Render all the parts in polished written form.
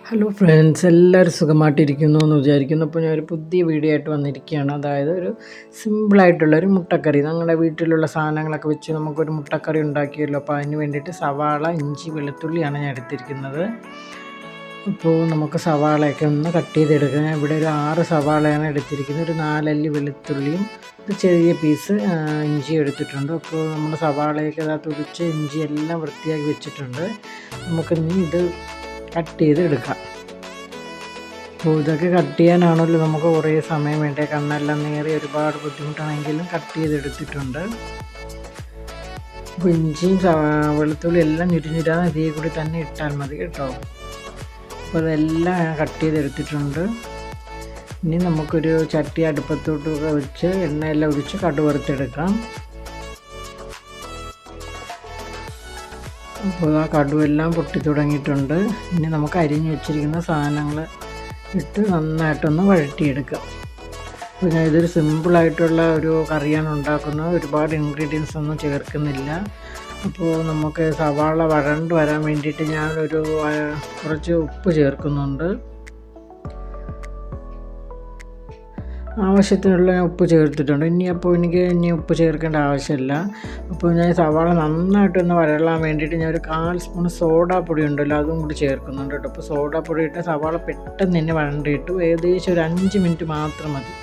Hello friends, എല്ലാവരും സുഖമായിട്ടിരിക്കുന്നു എന്ന് വിചാരിക്കുന്നു. അപ്പോൾ ഞാനൊരു പുതിയ വീഡിയോ ആയിട്ട് വന്നിരിക്കുകയാണ്. അതായത് ഒരു സിമ്പിളായിട്ടുള്ളൊരു മുട്ടക്കറി. ഞങ്ങളുടെ വീട്ടിലുള്ള സാധനങ്ങളൊക്കെ വെച്ച് നമുക്കൊരു മുട്ടക്കറി ഉണ്ടാക്കിയല്ലോ. അപ്പോൾ അതിന് വേണ്ടിയിട്ട് സവാള, ഇഞ്ചി, വെളുത്തുള്ളിയാണ് ഞാൻ എടുത്തിരിക്കുന്നത്. അപ്പോൾ നമുക്ക് സവാളയൊക്കെ ഒന്ന് കട്ട് ചെയ്തെടുക്കാം. ഞാൻ ഇവിടെ ഒരു 6 സവാളയാണ് എടുത്തിരിക്കുന്നത്. ഒരു 4 അല്ലി വെളുത്തുള്ളിയും ഒരു ചെറിയ പീസ് ഇഞ്ചി എടുത്തിട്ടുണ്ട്. അപ്പോൾ നമ്മൾ സവാളയൊക്കെ തുടിച്ച് ഇഞ്ചി എല്ലാം വൃത്തിയാക്കി വെച്ചിട്ടുണ്ട്. നമുക്കിനി ഇത് കട്ട് ചെയ്ത് എടുക്കാം. അപ്പോൾ ഇതൊക്കെ കട്ട് ചെയ്യാനാണല്ലോ നമുക്ക് കുറേ സമയം വേണ്ടേ, കണ്ണെല്ലാം നേറി ഒരുപാട് ബുദ്ധിമുട്ടാണെങ്കിലും കട്ട് ചെയ്തെടുത്തിട്ടുണ്ട്. അപ്പോൾ ഇഞ്ചിയും വെളുത്തുള്ളി എല്ലാം ഞുരിഞ്ഞുരാന്ന് ഇതിൽ കൂടി തന്നെ ഇട്ടാൽ മതി കേട്ടോ. അപ്പോൾ അതെല്ലാം കട്ട് ചെയ്തെടുത്തിട്ടുണ്ട്. ഇനി നമുക്കൊരു ചട്ടി അടുപ്പത്തോട്ടൊക്കെ വെച്ച് എണ്ണയെല്ലാം ഒഴിച്ച് കടുക് വറുത്തെടുക്കാം. അപ്പോൾ ആ കടുവെല്ലാം പൊട്ടി തുടങ്ങിയിട്ടുണ്ട്. ഇനി നമുക്ക് അരിഞ്ഞു വെച്ചിരിക്കുന്ന സാധനങ്ങൾ ഇട്ട് നന്നായിട്ടൊന്ന് വഴറ്റിയെടുക്കാം. അപ്പോൾ ഞാൻ ഇതൊരു സിമ്പിളായിട്ടുള്ള ഒരു കറിയാണ് ഉണ്ടാക്കുന്നത്. ഒരുപാട് ഇൻഗ്രീഡിയൻസ് ഒന്നും ചേർക്കുന്നില്ല. അപ്പോൾ നമുക്ക് സവാള വഴണ്ട് വരാൻ വേണ്ടിയിട്ട് ഞാനൊരു കുറച്ച് ഉപ്പ് ചേർക്കുന്നുണ്ട്. ആവശ്യത്തിനുള്ള ഉപ്പ് ചേർത്തിട്ടുണ്ട്. എനിക്ക് ഉപ്പ് ചേർക്കേണ്ട ആവശ്യമില്ല. അപ്പോൾ ഞാൻ സവാള നന്നായിട്ടൊന്ന് വരളാൻ വേണ്ടിയിട്ട് ഞാൻ ഒരു 1/4 സ്പൂൺ സോഡാപ്പൊടി ഉണ്ടല്ലോ, അതും കൂടി ചേർക്കുന്നുണ്ട് കേട്ടോ. അപ്പോൾ സോഡാപ്പൊടി ഇട്ട് സവാള പെട്ടെന്ന് തന്നെ വഴണ്ടിയിട്ടു. ഏകദേശം ഒരു 5 മിനിറ്റ് മാത്രം മതി.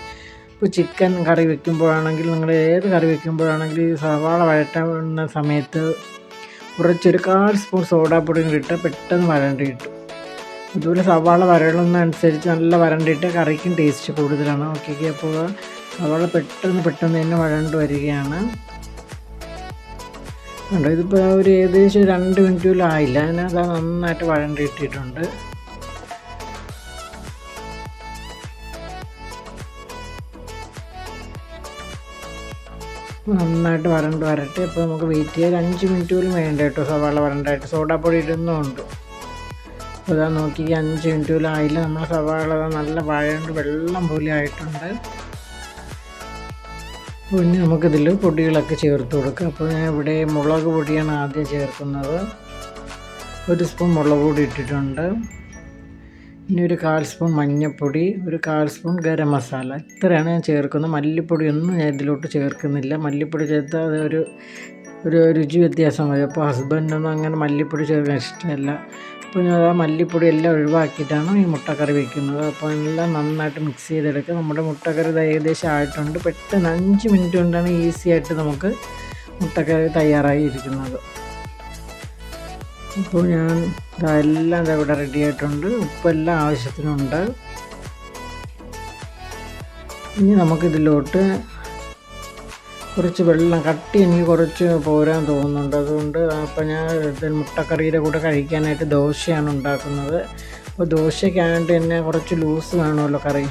ഇപ്പോൾ ചിക്കൻ കറി വെക്കുമ്പോഴാണെങ്കിൽ, നിങ്ങൾ ഏത് കറി വെക്കുമ്പോഴാണെങ്കിൽ ഈ സവാള വഴറ്റുന്ന സമയത്ത് കുറച്ചൊരു 1/4 സ്പൂൺ സോഡാപ്പൊടി ഇട്ട് പെട്ടെന്ന് വഴണ്ടി കിട്ടും. അതുപോലെ സവാള വരളുന്നതനുസരിച്ച് നല്ല വരണ്ടിട്ട് കറിക്കും ടേസ്റ്റ് കൂടുതലാണ്. ഓക്കെ, അപ്പോൾ സവാള പെട്ടെന്ന് തന്നെ വഴണ്ട് വരികയാണ്. കണ്ടോ, ഇതിപ്പോൾ ഒരു ഏകദേശം 2 മിനിറ്റ് പോലും ആയില്ല. അതിനകത്ത് നന്നായിട്ട് വഴണ്ടിട്ടിട്ടുണ്ട്. നന്നായിട്ട് വരട്ടെ. അപ്പോൾ നമുക്ക് വെയിറ്റ് ചെയ്യാൻ 5 മിനിറ്റ് പോലും വേണ്ട കേട്ടോ. സവാള വരണ്ടായിട്ട് സോഡാപ്പൊടി ഇടുന്നുമുണ്ട്. അപ്പോൾ ഇതാ നോക്കി 5 മിനിറ്റ് പോലും ആയില്ല. നമ്മൾ സവാള നല്ല വഴണ്ട് വെള്ളം പോലെ ആയിട്ടുണ്ട്. പിന്നെ നമുക്കിതിൽ പൊടികളൊക്കെ ചേർത്ത് കൊടുക്കാം. അപ്പോൾ ഞാൻ ഇവിടെ മുളക് പൊടിയാണ് ആദ്യം ചേർക്കുന്നത്. 1 സ്പൂൺ മുളക് പൊടി ഇട്ടിട്ടുണ്ട്. ഇനി ഒരു 1/4 സ്പൂൺ മഞ്ഞൾപ്പൊടി, ഒരു 1/4 സ്പൂൺ ഗരം മസാല, ഇത്രയാണ് ഞാൻ ചേർക്കുന്നത്. മല്ലിപ്പൊടിയൊന്നും ഞാൻ ഇതിലോട്ട് ചേർക്കുന്നില്ല. മല്ലിപ്പൊടി ചേർത്താൽ അതൊരു രുചി വ്യത്യാസം വരും. അപ്പോൾ ഹസ്ബൻഡൊന്നും അങ്ങനെ മല്ലിപ്പൊടി ചേർക്കാൻ ഇഷ്ടമല്ല. അപ്പോൾ ഞാൻ ആ മല്ലിപ്പൊടി എല്ലാം ഒഴിവാക്കിയിട്ടാണ് ഈ മുട്ടക്കറി വയ്ക്കുന്നത്. അപ്പോൾ എല്ലാം നന്നായിട്ട് മിക്സ് ചെയ്തെടുക്കുക. നമ്മുടെ മുട്ടക്കറി ഏകദേശം ആയിട്ടുണ്ട്. പെട്ടെന്ന് 5 മിനിറ്റ് കൊണ്ടാണ് ഈസി ആയിട്ട് നമുക്ക് മുട്ടക്കറി തയ്യാറായി ഇരിക്കുന്നത്. അപ്പോൾ ഞാൻ എല്ലാം ഇവിടെ റെഡി ആയിട്ടുണ്ട്. ഉപ്പെല്ലാം ആവശ്യത്തിനുണ്ട്. ഇനി നമുക്കിതിലോട്ട് കുറച്ച് വെള്ളം, കട്ടി എനിക്ക് കുറച്ച് പോരാൻ തോന്നുന്നുണ്ട്. അതുകൊണ്ട് അപ്പോൾ ഞാൻ മുട്ടക്കറിയുടെ കൂടെ കഴിക്കാനായിട്ട് ദോശയാണ് ഉണ്ടാക്കുന്നത്. അപ്പോൾ ദോശയ്ക്കായിട്ട് തന്നെ കുറച്ച് ലൂസ് വേണമല്ലോ കറി.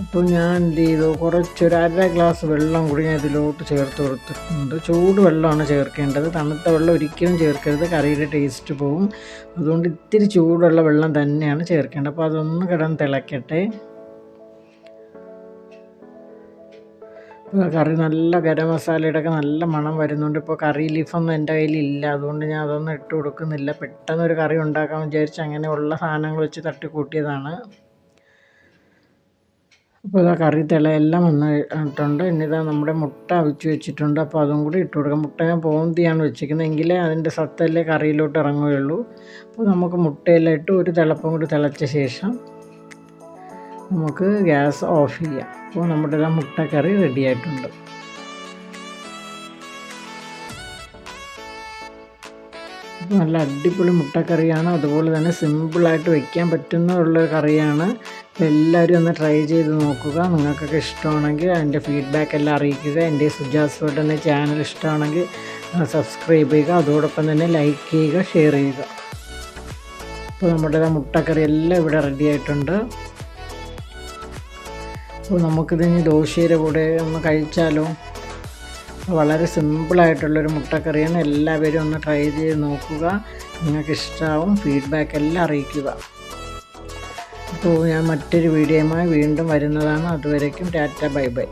അപ്പോൾ ഞാൻ എന്ത് ചെയ്തു, കുറച്ചൊരു 1/2 ഗ്ലാസ് വെള്ളം കൂടി ഞാൻ ഇതിലോട്ട് ചേർത്ത് കൊടുത്തിട്ടുണ്ട്. ചൂട് വെള്ളമാണ് ചേർക്കേണ്ടത്. തണുത്ത വെള്ളം ഒരിക്കലും ചേർക്കരുത്, കറിയുടെ ടേസ്റ്റ് പോവും. അതുകൊണ്ട് ഇത്തിരി ചൂടുള്ള വെള്ളം തന്നെയാണ് ചേർക്കേണ്ടത്. അപ്പോൾ അതൊന്ന് കിടന്ന് തിളയ്ക്കട്ടെ. കറി നല്ല ഗരം മസാലയുടെ ഒക്കെ നല്ല മണം വരുന്നുണ്ട്. ഇപ്പോൾ കറി ലീഫൊന്നും എൻ്റെ കയ്യിലില്ല, അതുകൊണ്ട് ഞാൻ അതൊന്നും ഇട്ട് കൊടുക്കുന്നില്ല. പെട്ടെന്നൊരു കറി ഉണ്ടാക്കാമെന്ന് വിചാരിച്ച് അങ്ങനെയുള്ള സാധനങ്ങൾ വെച്ച് തട്ടിക്കൂട്ടിയതാണ്. അപ്പോൾ കറി തിളയെല്ലാം വന്നിട്ടുണ്ട്. ഇനിതാ നമ്മുടെ മുട്ട അവിച്ച് വെച്ചിട്ടുണ്ട്. അപ്പോൾ അതും കൂടി ഇട്ട് കൊടുക്കാം. മുട്ട ഞാൻ പോന്തിയാണ് വെച്ചിരിക്കുന്നത്, എങ്കിലേ അതിൻ്റെ സത്തല്ലേ കറിയിലോട്ട് ഇറങ്ങുകയുള്ളൂ. അപ്പോൾ നമുക്ക് മുട്ടയെല്ലാം ഇട്ട് ഒരു തിളപ്പം കൂടി തിളച്ച ശേഷം നമുക്ക് ഗ്യാസ് ഓഫ് ചെയ്യാം. അപ്പോൾ നമ്മുടെ മുട്ടക്കറി റെഡി ആയിട്ടുണ്ട്. അപ്പോൾ നല്ല അടിപൊളി മുട്ടക്കറിയാണ്. അതുപോലെ തന്നെ സിമ്പിളായിട്ട് വയ്ക്കാൻ പറ്റുന്നതുള്ളൊരു കറിയാണ്. അപ്പോൾ എല്ലാവരും ഒന്ന് ട്രൈ ചെയ്ത് നോക്കുക. നിങ്ങൾക്കൊക്കെ ഇഷ്ടമാണെങ്കിൽ അതിൻ്റെ ഫീഡ്ബാക്ക് എല്ലാം അറിയിക്കുക. എൻ്റെ സുജാസ് ഫുഡ് എന്ന ചാനൽ ഇഷ്ടമാണെങ്കിൽ സബ്സ്ക്രൈബ് ചെയ്യുക. അതോടൊപ്പം തന്നെ ലൈക്ക് ചെയ്യുക, ഷെയർ ചെയ്യുക. അപ്പോൾ നമ്മുടെ മുട്ടക്കറി എല്ലാം ഇവിടെ റെഡി ആയിട്ടുണ്ട്. അപ്പോൾ നമുക്കിതിന് ദോശയുടെ കൂടെ ഒന്ന് കഴിച്ചാലോ. വളരെ സിമ്പിളായിട്ടുള്ളൊരു മുട്ടക്കറിയാണ്. എല്ലാവരും ഒന്ന് ട്രൈ ചെയ്ത് നോക്കുക. നിങ്ങൾക്ക് ഇഷ്ടമാവും. ഫീഡ്ബാക്ക് എല്ലാം അറിയിക്കുക. അപ്പോൾ ഞാൻ മറ്റൊരു വീഡിയോയുമായി വീണ്ടും വരുന്നതാണ്. അതുവരേക്കും ടാറ്റ, ബൈ ബൈ.